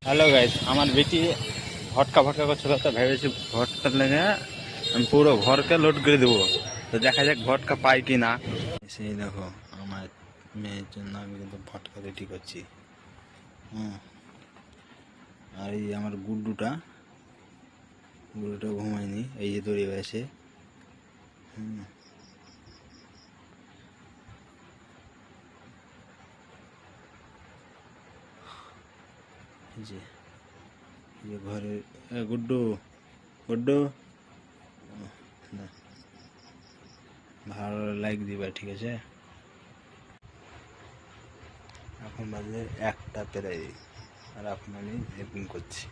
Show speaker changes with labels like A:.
A: Hello guys, আমার বেটি ভটকা ভটকা করছিল, তো ভেবেছি ভটকার লেগে আমি পুরো ঘরকে লোড করে দেবো। তো দেখা যাক ভটকা পাই কি না। সেই দেখো, আমার মেয়ের জন্য আমি কিন্তু ভটকা রেডি করছি। হ্যাঁ, আর এই আমার গুড্ডুটা ঘুমায়নি, এই যে দৌড়ে বেড়াচ্ছে। হুম, এই যে ঘরে গুড্ডু গুড্ডু না, ভালো লাইক দিবা, ঠিক আছে? এখন বাজে 1টা প্রায়, আর এখন আমি হেল্পিং করছি।